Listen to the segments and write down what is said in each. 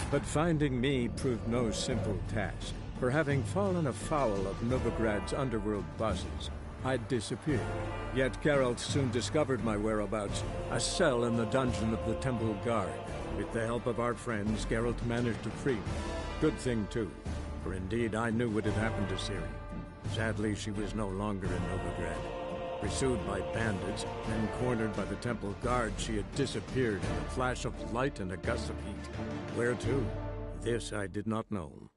But finding me proved no simple task. For having fallen afoul of Novigrad's underworld bosses, I'd disappeared. Yet Geralt soon discovered my whereabouts, a cell in the dungeon of the Temple Guard. With the help of our friends, Geralt managed to free me. Good thing, too, for indeed I knew what had happened to Ciri. Sadly, she was no longer in Novigrad. Pursued by bandits, then cornered by the Temple Guard, she had disappeared in a flash of light and a gust of heat. Where to? This I did not know.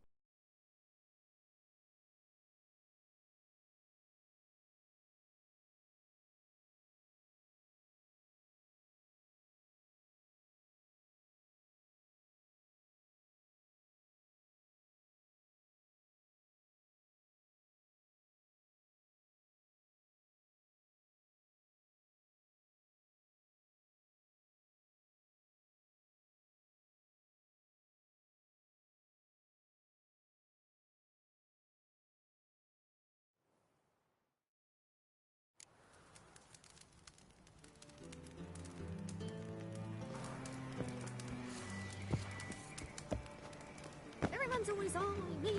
Everyone's always on me,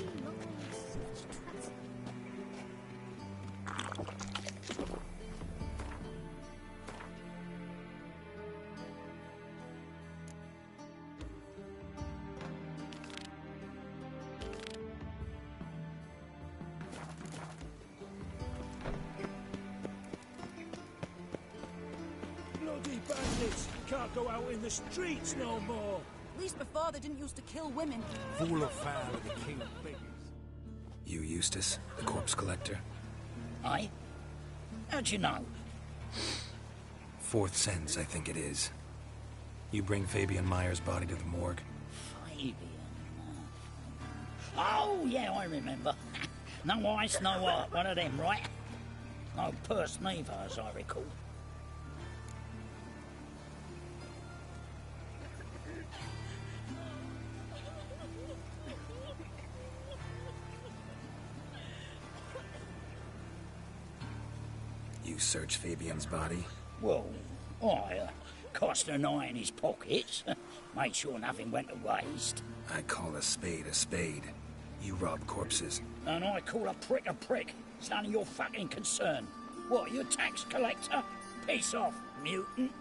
such trust. Bloody bandits! Can't go out in the streets no more! At least before they didn't used to kill women. Fall afoul of the king of beggars. You Eustace, the corpse collector? Aye? How'd you know? Fourth sense, I think it is. You bring Fabian Meyer's body to the morgue? Fabian? Oh, yeah, I remember. No eyes, no heart, one of them, right? No purse neither, as I recall. You search Fabian's body? Well, I cast an eye in his pockets, made sure nothing went to waste. I call a spade a spade. You rob corpses. And I call a prick a prick. It's none of your fucking concern. What, you a tax collector? Piss off, mutant.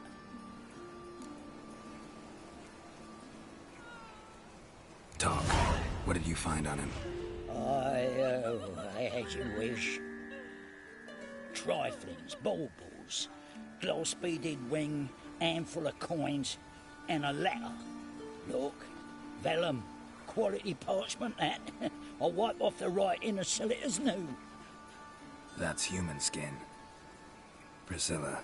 Talk. What did you find on him? As you wish. Triflings, baubles, glass-beaded ring, handful of coins, and a letter. Look, vellum, quality parchment that. I'll wipe off the writing and sell it as new. That's human skin. Priscilla.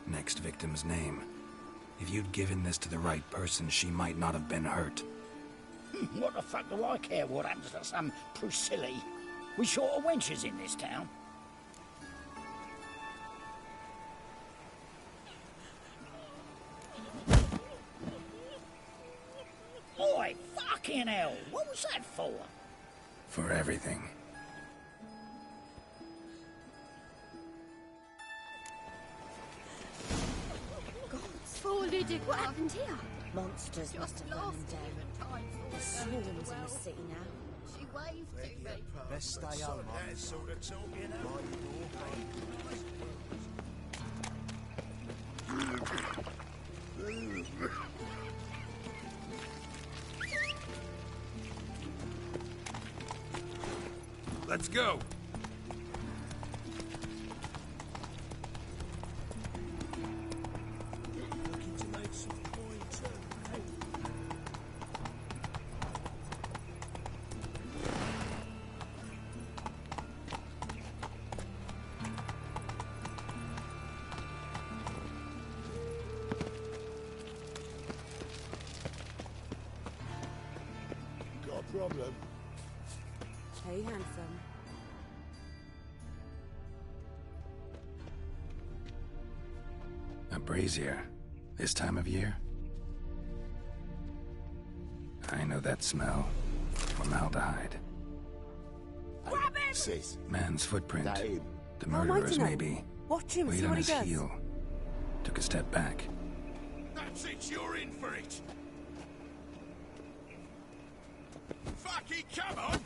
Next victim's name. If you'd given this to the right person, she might not have been hurt. What the fuck do I care what happens to some Priscilla? We short of wenches in this town. Oi, fucking hell! What was that for? For everything. Poor Lydic, what happened here? Monsters must have run him down. There's swarms in the city now. She waved to me. Best stay home, that sort of talking. Let's go. Looking to make some points. Got a problem? Hey, handsome. A brazier. This time of year? I know that smell. Formaldehyde. Grab him! Sis. Man's footprint. That him? The Oh, murderer's, mighty no. maybe. Watch him, Weight see on what he his does. heel. Took a step back. That's it, you're in for it. Fucking come on!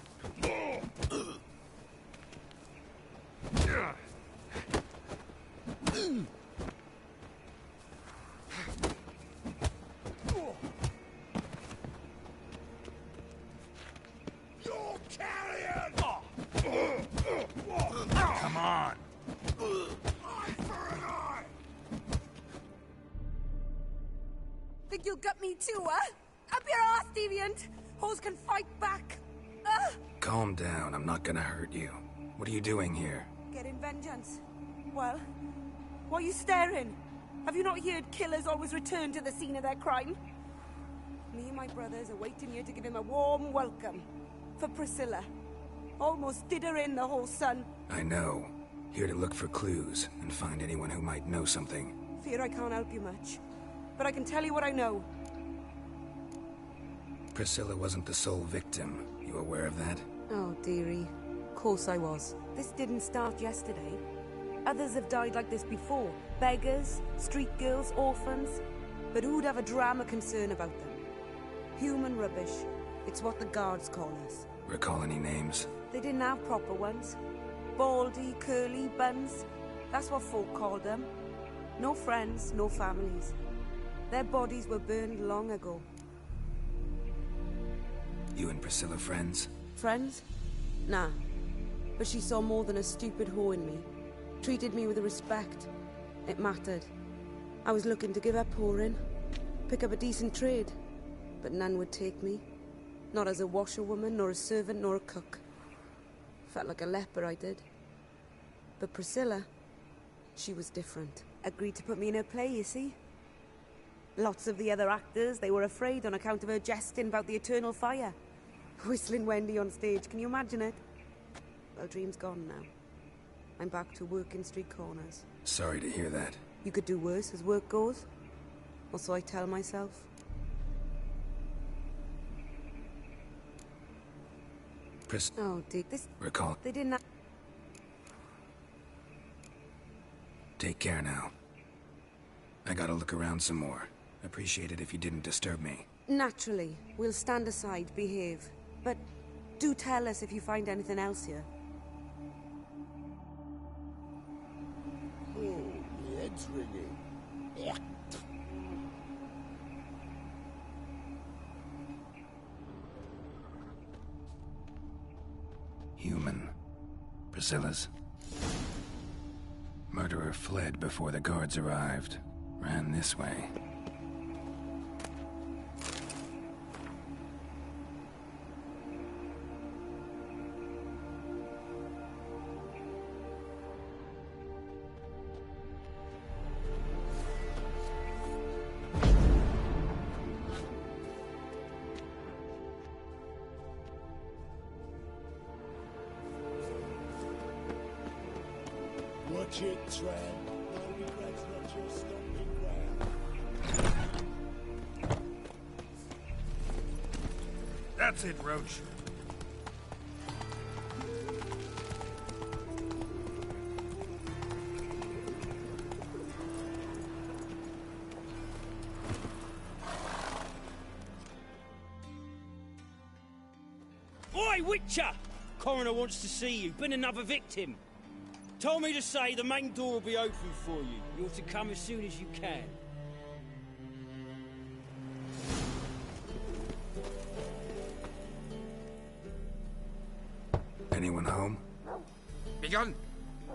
You're carrion! Come on! Eye for an eye! Think you'll gut me too, huh? Up your ass, deviant! Hoes can fight back! Calm down, I'm not gonna hurt you. What are you doing here? Getting vengeance. Well, why are you staring? Have you not heard killers always return to the scene of their crime? Me and my brothers are waiting here to give him a warm welcome. For Priscilla. Almost did her in, the whole son. I know. Here to look for clues and find anyone who might know something. Fear I can't help you much. But I can tell you what I know. Priscilla wasn't the sole victim. You aware of that? Oh, dearie. Of course I was. This didn't start yesterday. Others have died like this before. Beggars, street girls, orphans. But who'd have a drama concern about them? Human rubbish. It's what the guards call us. Recall any names? They didn't have proper ones. Baldy, curly, buns. That's what folk called them. No friends, no families. Their bodies were burned long ago. You and Priscilla friends? Friends? Nah. But she saw more than a stupid whore in me. Treated me with respect. It mattered. I was looking to give up whoring. Pick up a decent trade. But none would take me. Not as a washerwoman, nor a servant, nor a cook. Felt like a leper, I did. But Priscilla, she was different. Agreed to put me in her play, you see? Lots of the other actors, they were afraid on account of her jesting about the eternal fire. Whistling Wendy on stage, can you imagine it? Well, dream's gone now. I'm back to working street corners. Sorry to hear that. You could do worse as work goes. Or so I tell myself. Oh, dear. This... Recall. They didn't... Take care now. I gotta look around some more. Appreciate it if you didn't disturb me. Naturally. We'll stand aside, behave. But do tell us if you find anything else here. Oh, my head's ringing. Yeah. Human. Priscilla's. Murderer fled before the guards arrived. Ran this way. Watch it, tramp. No regrets, not your stomping ground. That's it, Roach. Oi, Witcher! Coroner wants to see you. Been another victim. Told me to say the main door will be open for you. You're to come as soon as you can. Anyone home? Begun,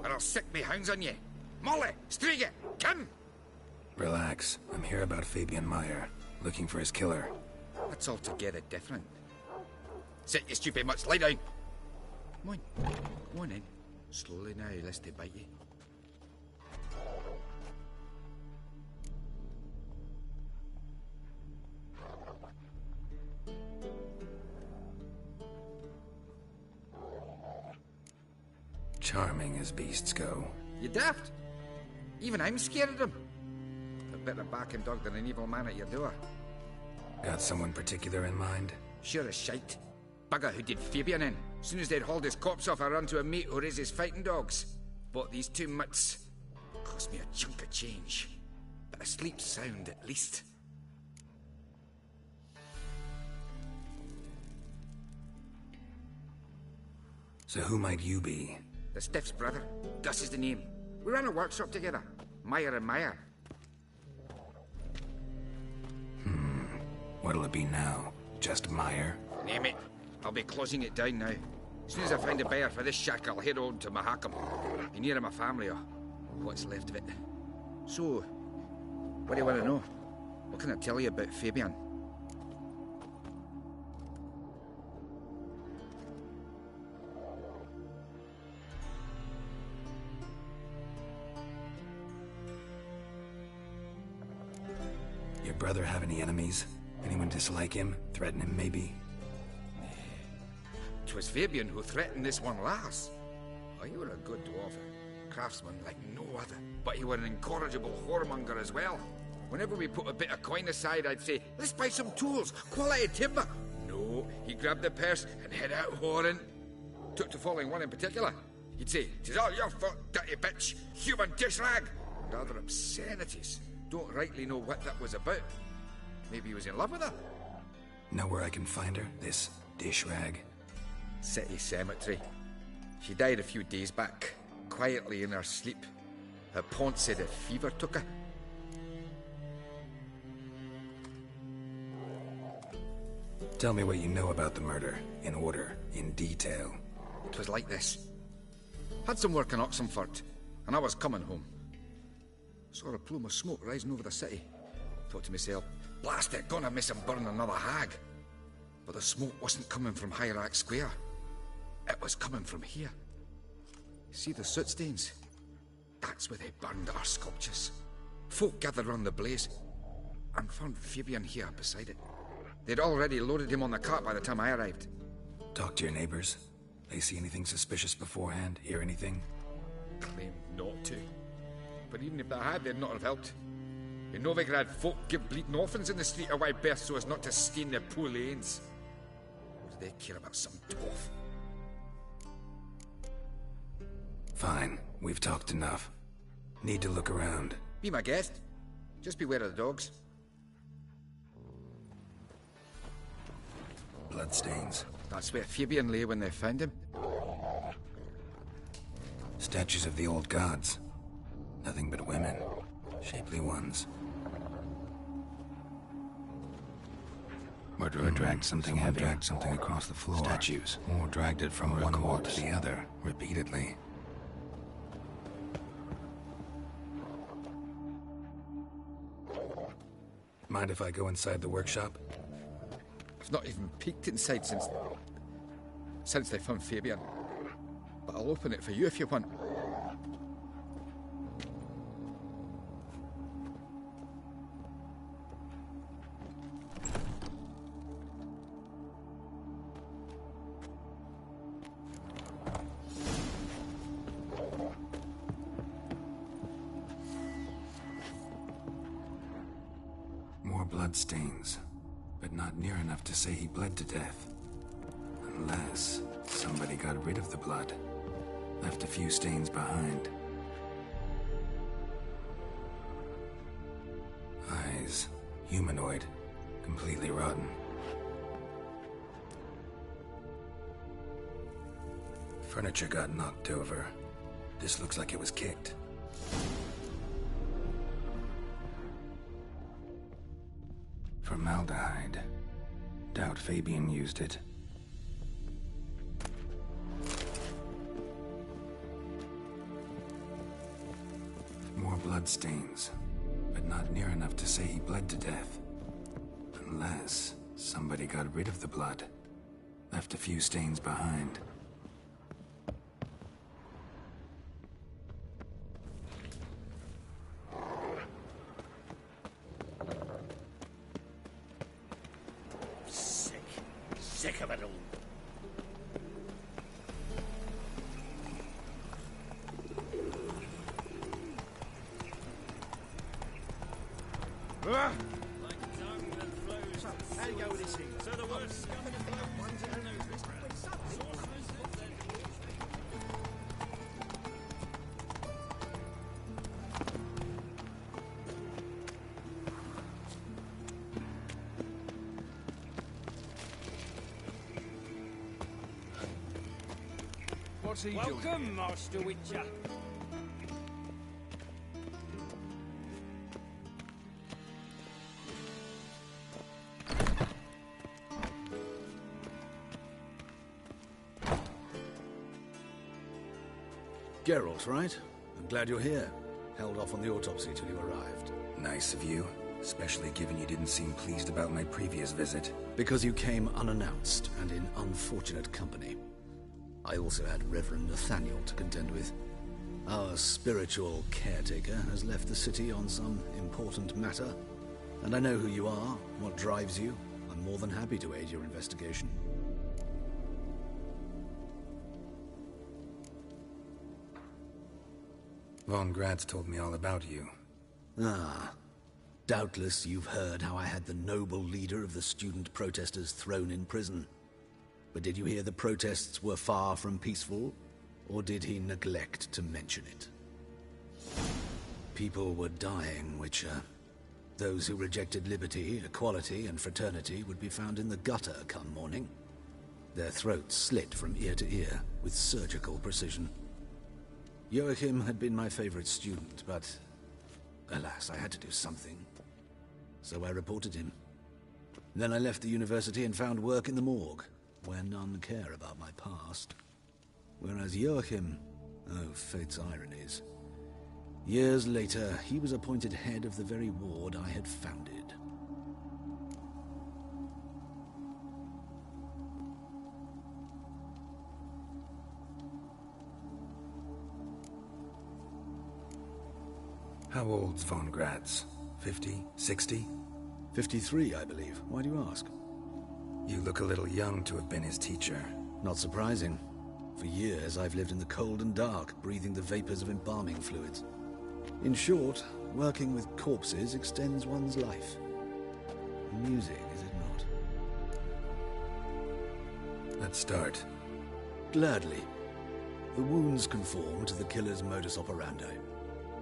or I'll sick me hounds on you. Molly, Striga, come! Relax. I'm here about Fabian Meyer. Looking for his killer. That's altogether different. Sit, you stupid much. Lie down. Come on. Come on in. Slowly now, lest they bite you. Charming as beasts go. You daft? Even I'm scared of them. A better backing dog than an evil man at your door. Got someone particular in mind? Sure as shite. Bugger who did Fabian in. Soon as they'd hauled his corpse off, I run to a mate who raises fighting dogs. Bought these 2 mutts. Cost me a chunk of change. But I sleep sound at least. So who might you be? The Stiff's brother. Gus is the name. We ran a workshop together. Meyer and Meyer. What'll it be now? Just Meyer? Name it. I'll be closing it down now. As soon as I find a buyer for this shack, I'll head on to Mahakam. Be near my family, or what's left of it. So, what do you want to know? What can I tell you about Fabian? Your brother have any enemies? Anyone dislike him? Threaten him, maybe? 'Twas Fabian who threatened this one last. Oh, you were a good dwarf, a craftsman like no other. But you were an incorrigible whoremonger as well. Whenever we put a bit of coin aside, I'd say, let's buy some tools, quality timber. No, he grabbed the purse and head out whoring. Took to following one in particular. He'd say, "'Tis all your fault, dirty bitch, human dish rag," and other obscenities. Don't rightly know what that was about. Maybe he was in love with her? Know where I can find her? This dish rag? City cemetery. She died a few days back, quietly in her sleep. Her pont said a fever took her. Tell me what you know about the murder, in order, in detail. It was like this. Had some work in Oxenford, and I was coming home. Saw a plume of smoke rising over the city. Thought to myself, blast it, gonna miss him burn another hag. But the smoke wasn't coming from Hierarch Square. It was coming from here. See the soot stains? That's where they burned our sculptures. Folk gathered round the blaze, and found Fabian here beside it. They'd already loaded him on the cart by the time I arrived. Talk to your neighbors. They see anything suspicious beforehand? Hear anything? Claimed not to. But even if they had, they'd not have helped. In Novigrad, folk give bleating orphans in the street a wide berth so as not to stain their poor lanes. What do they care about some dwarf? Fine, we've talked enough. Need to look around. Be my guest. Just beware of the dogs. Bloodstains. That's where Fabian lay when they found him. Statues of the old gods. Nothing but women. Shapely ones. Murderer dragged something heavy. Dragged something across the floor. Statues. Or dragged it from one wall to the other, repeatedly. Mind if I go inside the workshop? I've not even peeked inside since they found Fabian. But I'll open it for you if you want. More bloodstains, but not near enough to say he bled to death. Unless somebody got rid of the blood, left a few stains behind. Eyes, humanoid, completely rotten. Furniture got knocked over. This looks like it was kicked. Formaldehyde. Doubt Fabian used it. More bloodstains, but not near enough to say he bled to death. Unless somebody got rid of the blood, left a few stains behind. Sick of it all. How do you go with this thing? So the worst scum in the flow ones in the nose. What's he doing? Welcome, Master Witcher. Geralt, right? I'm glad you're here. Held off on the autopsy till you arrived. Nice of you, especially given you didn't seem pleased about my previous visit. Because you came unannounced and in unfortunate company. I also had Reverend Nathaniel to contend with. Our spiritual caretaker has left the city on some important matter. And I know who you are, what drives you. I'm more than happy to aid your investigation. Von Grad's told me all about you. Ah. Doubtless you've heard how I had the noble leader of the student protesters thrown in prison. But did you hear the protests were far from peaceful? Or did he neglect to mention it? People were dying, Witcher. Those who rejected liberty, equality, and fraternity would be found in the gutter come morning. Their throats slit from ear to ear with surgical precision. Joachim had been my favorite student, but alas, I had to do something. So I reported him. Then I left the university and found work in the morgue, where none care about my past. Whereas Joachim, oh, fate's ironies. Years later, he was appointed head of the very ward I had founded. How old's Von Grad's? 50? 60? 53, I believe. Why do you ask? You look a little young to have been his teacher. Not surprising. For years, I've lived in the cold and dark, breathing the vapors of embalming fluids. In short, working with corpses extends one's life. Amusing, is it not? Let's start. Gladly. The wounds conform to the killer's modus operandi.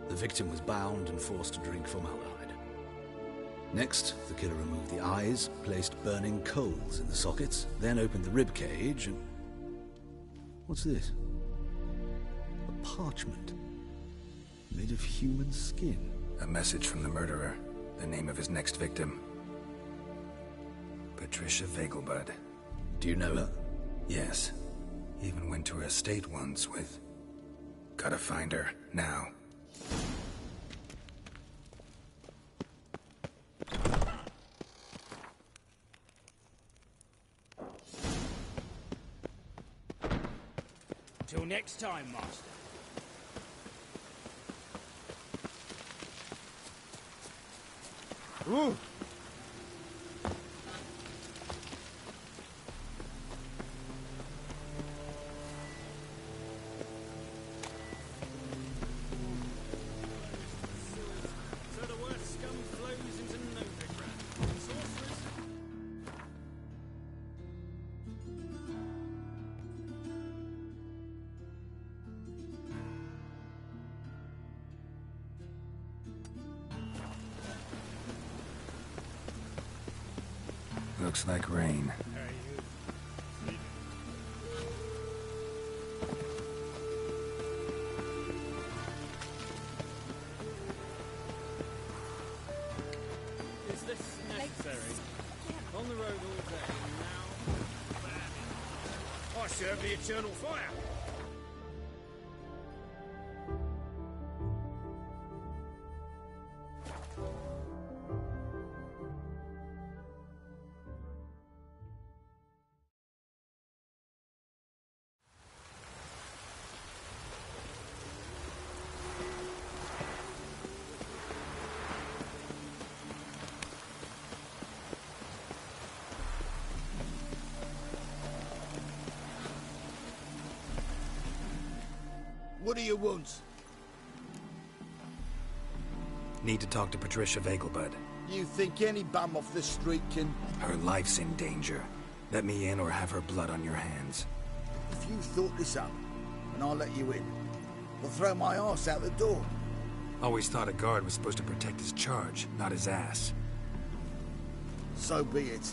The victim was bound and forced to drink formaldehyde. Next, the killer removed the eyes, placed burning coals in the sockets, then opened the rib cage and... What's this? A parchment. Made of human skin. A message from the murderer. The name of his next victim. Patricia Vegelbud. Do you know her? Yes. Even went to her estate once with... Gotta find her, now. Till next time, Master. Ooh. So the worst scum flows into Novigrad. Sorcerers. Looks like rain. Is this necessary? On the road all day, and now... I serve the eternal fire. What do you want? Need to talk to Patricia Vegelbud. You think any bum off the street can... Her life's in danger. Let me in or have her blood on your hands. If you thought this up, and I'll let you in, I'll throw my arse out the door. Always thought a guard was supposed to protect his charge, not his ass. So be it.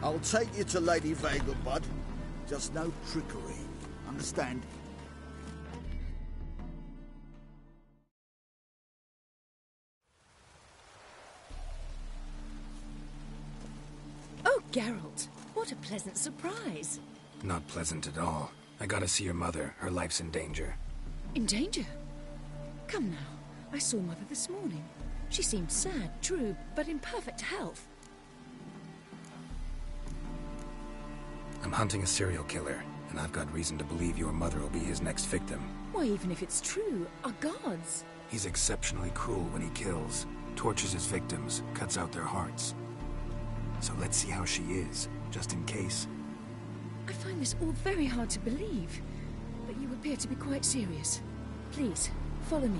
I'll take you to Lady Vegelbud. Just no trickery. Understand? Geralt, what a pleasant surprise. Not pleasant at all. I gotta see your mother. Her life's in danger. In danger? Come now. I saw Mother this morning. She seemed sad, true, but in perfect health. I'm hunting a serial killer, and I've got reason to believe your mother will be his next victim. Why, even if it's true, our gods. He's exceptionally cruel when he kills, tortures his victims, cuts out their hearts. So let's see how she is, just in case. I find this all very hard to believe, but you appear to be quite serious. Please, follow me.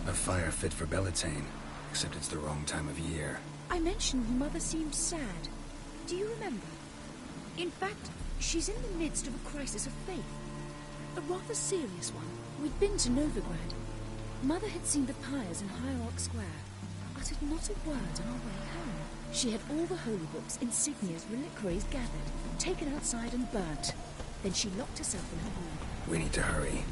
A fire fit for Bellatane, except it's the wrong time of year. I mentioned Mother seemed sad. Do you remember? In fact, she's in the midst of a crisis of faith. A rather serious one. We'd been to Novigrad. Mother had seen the pyres in Hierarch Square, uttered not a word on our way home. She had all the holy books, insignias, reliquaries gathered, taken outside and burnt. Then she locked herself in her room. We need to hurry.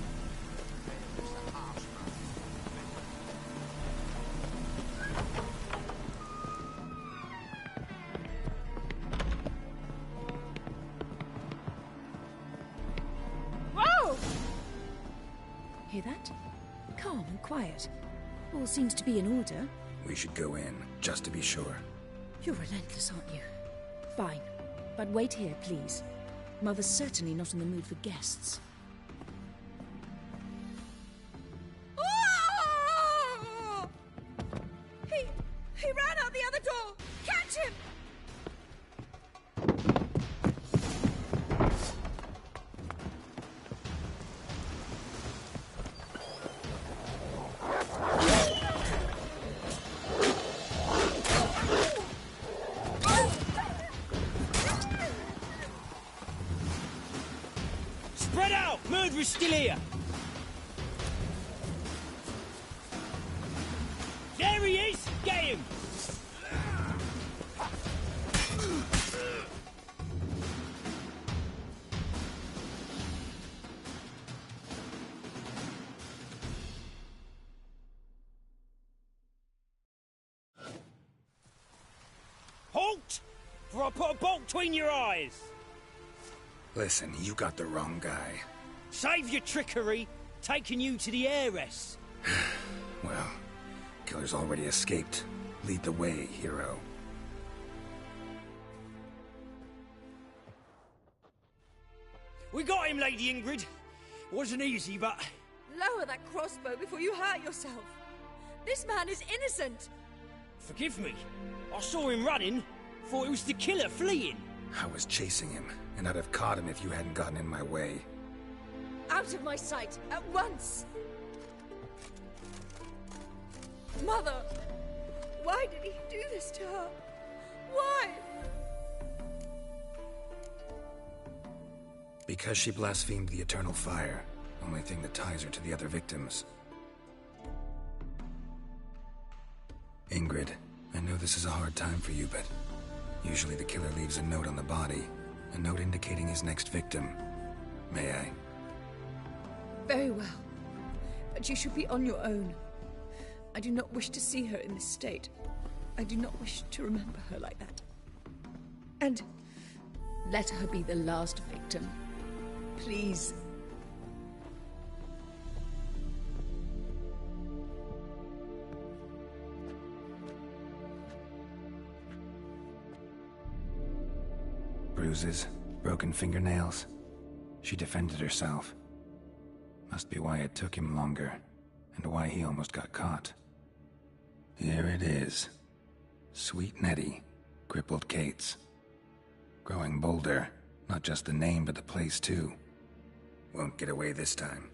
Hear that? Calm and quiet. All seems to be in order. We should go in, just to be sure. You're relentless, aren't you? Fine. But wait here, please. Mother's certainly not in the mood for guests. Oh! He ran out the other door! Catch him! Spread out! Murderer's still here! There he is! Get him! Halt! For I put a bolt between your eyes! Listen, you got the wrong guy. Save your trickery, taking you to the heiress. Well, killer's already escaped. Lead the way, hero. We got him, Lady Ingrid. Wasn't easy, but... Lower that crossbow before you hurt yourself. This man is innocent. Forgive me. I saw him running. Thought it was the killer fleeing. I was chasing him, and I'd have caught him if you hadn't gotten in my way. Out of my sight, at once! Mother! Why did he do this to her? Why? Because she blasphemed the eternal fire. Only thing that ties her to the other victims. Ingrid, I know this is a hard time for you, but usually the killer leaves a note on the body. A note indicating his next victim. May I? Very well. But you should be on your own. I do not wish to see her in this state. I do not wish to remember her like that. And let her be the last victim. Please. Bruises, broken fingernails. She defended herself. Must be why it took him longer, and why he almost got caught. Here it is. Sweet Nettie, crippled Kate's. Growing bolder, not just the name but the place too. Won't get away this time.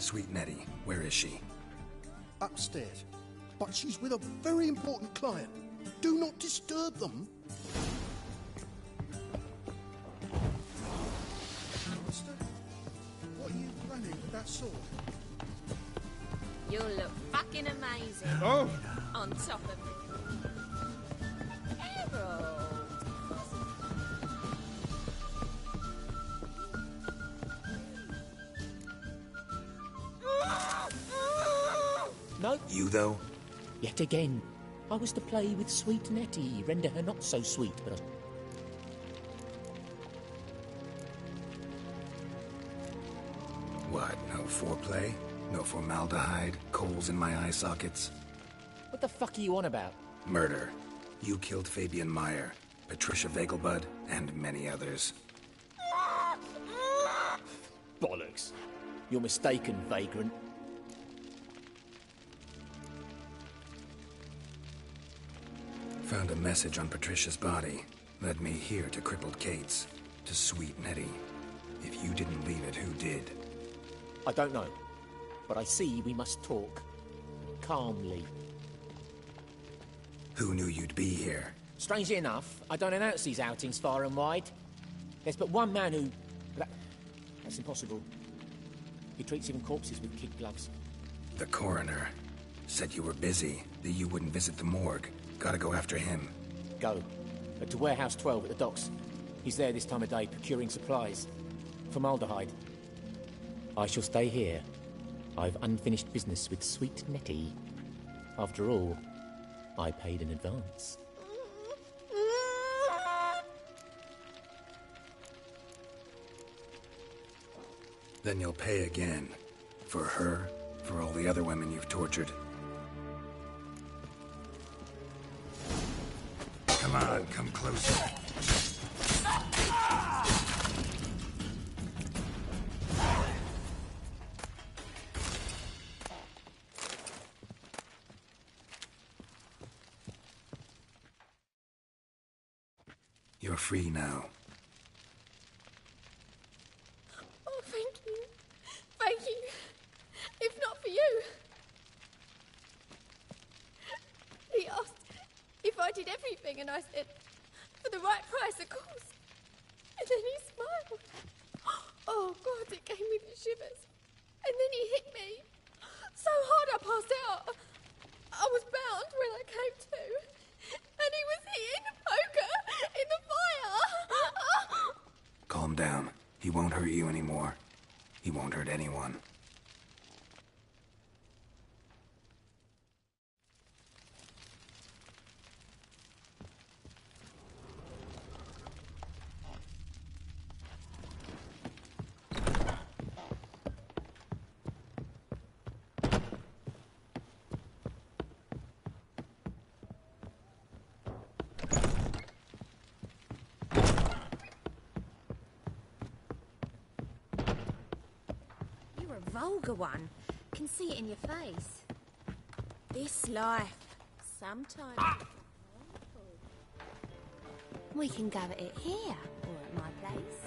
Sweet Nettie, where is she? Upstairs. But she's with a very important client. Do not disturb them. Master, what are you running with that sword? You'll look fucking amazing. Oh! On top of it. Geralt. No. You, though? Yet again. I was to play with sweet Nettie, render her not so sweet, but I... What, no foreplay? No formaldehyde? Coals in my eye sockets? What the fuck are you on about? Murder. You killed Fabian Meyer, Patricia Vegelbud, and many others. Bollocks. You're mistaken, vagrant. Found a message on Patricia's body. Led me here to crippled Kate's. To sweet Nettie. If you didn't leave it, who did? I don't know. But I see we must talk. Calmly. Who knew you'd be here? Strangely enough, I don't announce these outings far and wide. There's but one man who... That's impossible. He treats even corpses with kid gloves. The coroner. Said you were busy, that you wouldn't visit the morgue. Gotta go after him. Go. To Warehouse 12 at the docks. He's there this time of day, procuring supplies. Formaldehyde. I shall stay here. I've unfinished business with sweet Nettie. After all, I paid in advance. Then you'll pay again. For her, for all the other women you've tortured. Come on, come closer. You're free now. Oh, thank you. Thank you. If not for you. He asked if I did everything, and I said, for the right price, of course. And then he smiled. Oh, God, it gave me the shivers. And then he hit me. So hard I passed out. I was bound when I came to. And he was hitting the poker in the fire. Calm down. He won't hurt you anymore. He won't hurt anyone. Vulgar one. Can see it in your face. This life. Sometimes. We can go at it here, or at my place.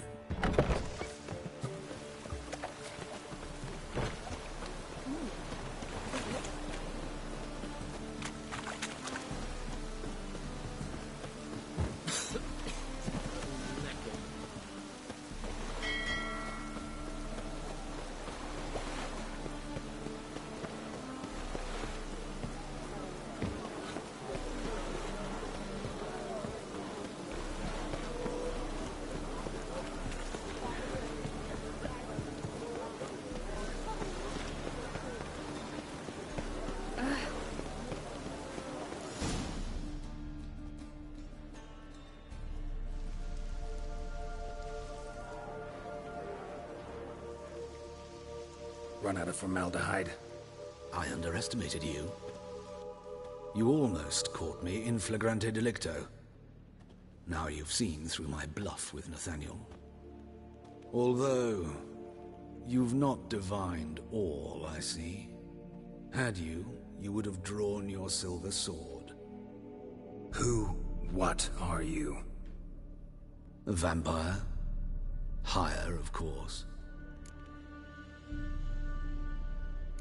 Run out of formaldehyde. I underestimated you. You almost caught me in flagrante delicto. Now you've seen through my bluff with Nathaniel. Although, you've not divined all, I see. Had you, you would have drawn your silver sword. What are you? A vampire? Higher, of course.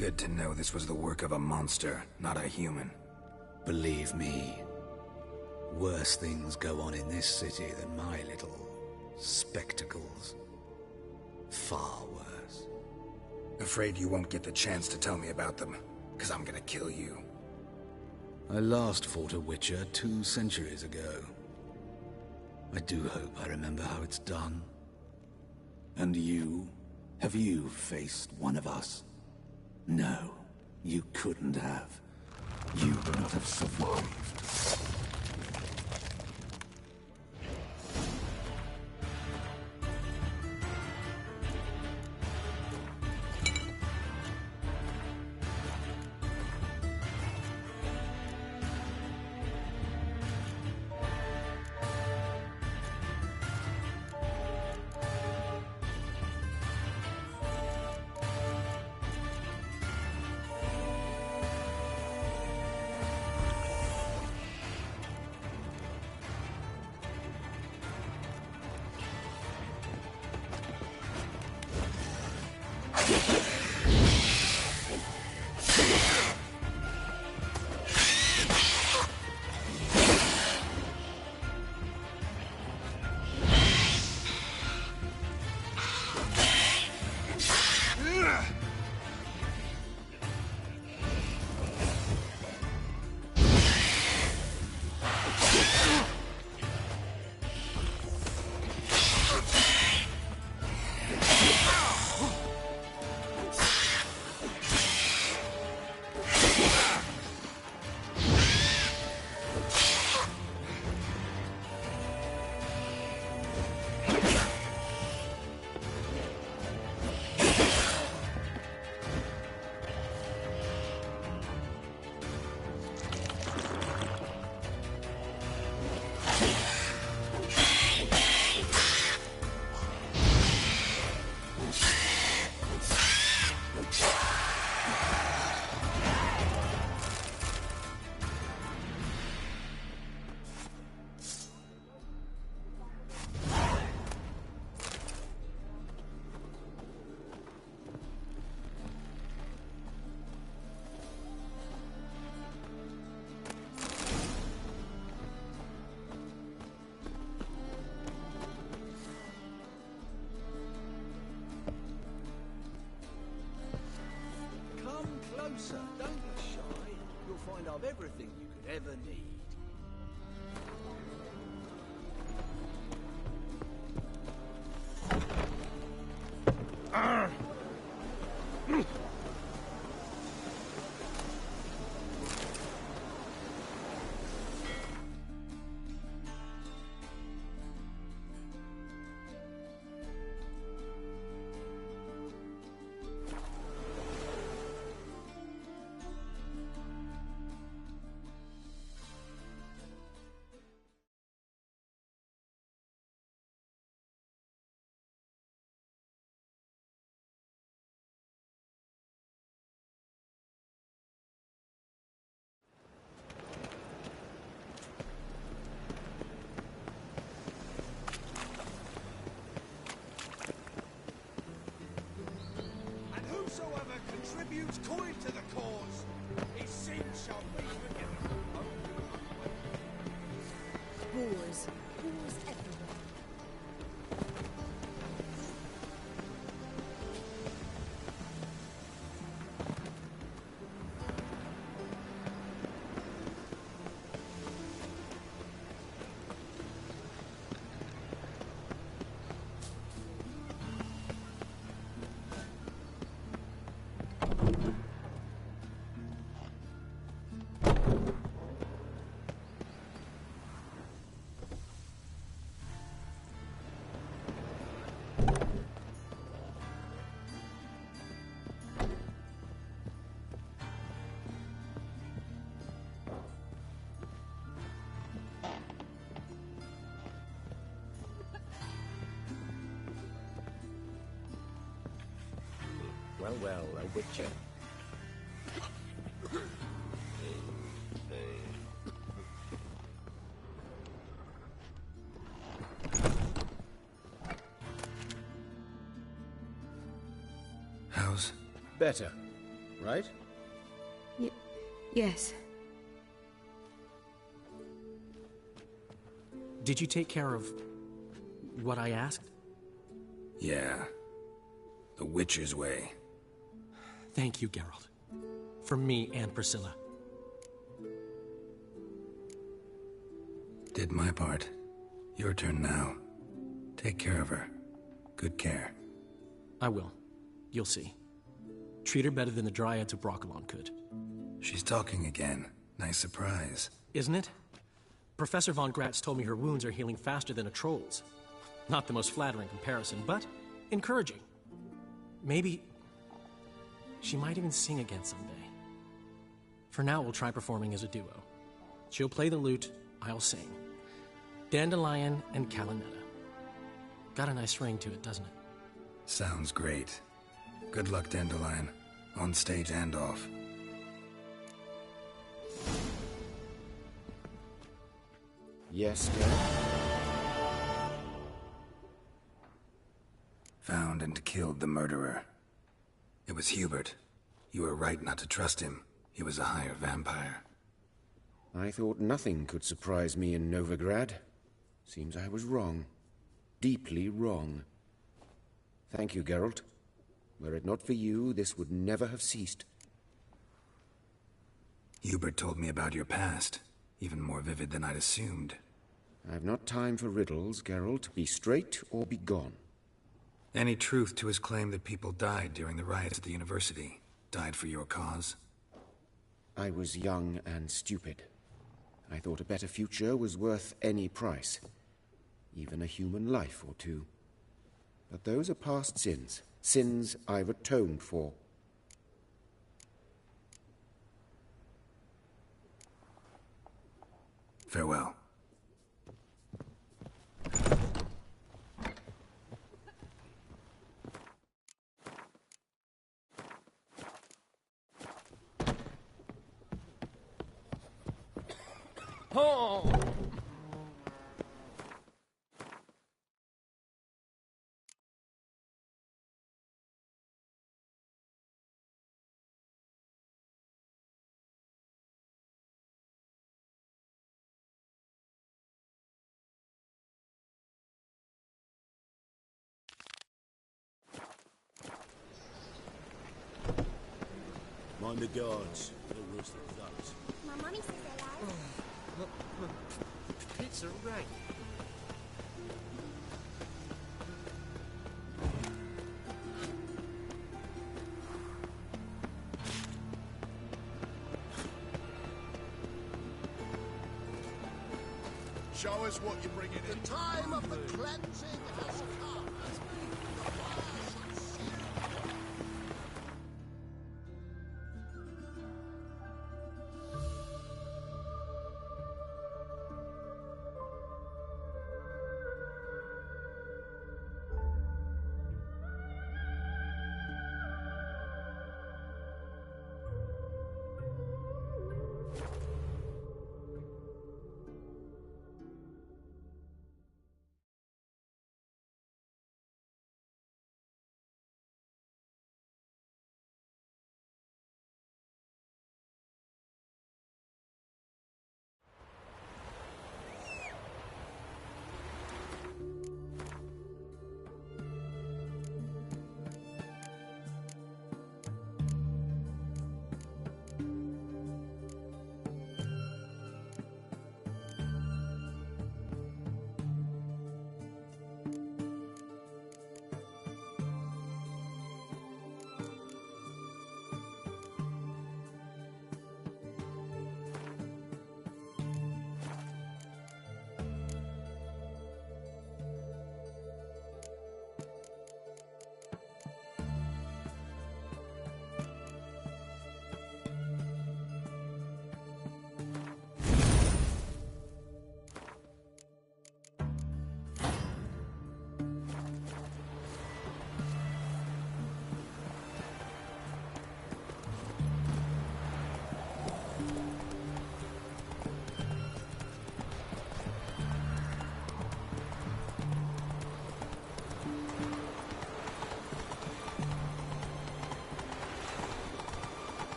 Good to know this was the work of a monster, not a human. Believe me, worse things go on in this city than my little spectacles. Far worse. Afraid you won't get the chance to tell me about them, because I'm gonna kill you. I last fought a Witcher 2 centuries ago. I do hope I remember how it's done. And you? Have you faced one of us? No, you couldn't have. You would not have survived. Closer, don't be shy. You'll find I've everything you could ever need. Whosoever contributes coin to the cause, his sins shall be forgiven. Wars. Wars everywhere. Well, well, a Witcher. How's... Better. right? Yes. Did you take care of what I asked? Yeah. The Witcher's way. Thank you, Geralt. From me and Priscilla. Did my part. Your turn now. Take care of her. Good care. I will. You'll see. Treat her better than the Dryads of Broccolon could. She's talking again. Nice surprise. Isn't it? Professor von Gratz told me her wounds are healing faster than a troll's. Not the most flattering comparison, but encouraging. Maybe she might even sing again someday. For now, we'll try performing as a duo. She'll play the lute, I'll sing. Dandelion and Calinetta. Got a nice ring to it, doesn't it? Sounds great. Good luck, Dandelion. On stage and off. Yes, Geralt? Found and killed the murderer. It was Hubert. You were right not to trust him. He was a higher vampire. I thought nothing could surprise me in Novigrad. Seems I was wrong. Deeply wrong. Thank you, Geralt. Were it not for you, this would never have ceased. Hubert told me about your past. Even more vivid than I'd assumed. I've not time for riddles, Geralt. Be straight or be gone. Any truth to his claim that people died during the riots at the university? Died for your cause? I was young and stupid. I thought a better future was worth any price. Even a human life or two. But those are past sins. Sins I've atoned for. Farewell. Oh! Mind the guards. They'll roast the thugs. My mummy says they like. Pizza, right? Show us what you're bringing in. The time of the cleansing has come.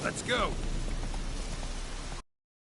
Let's go.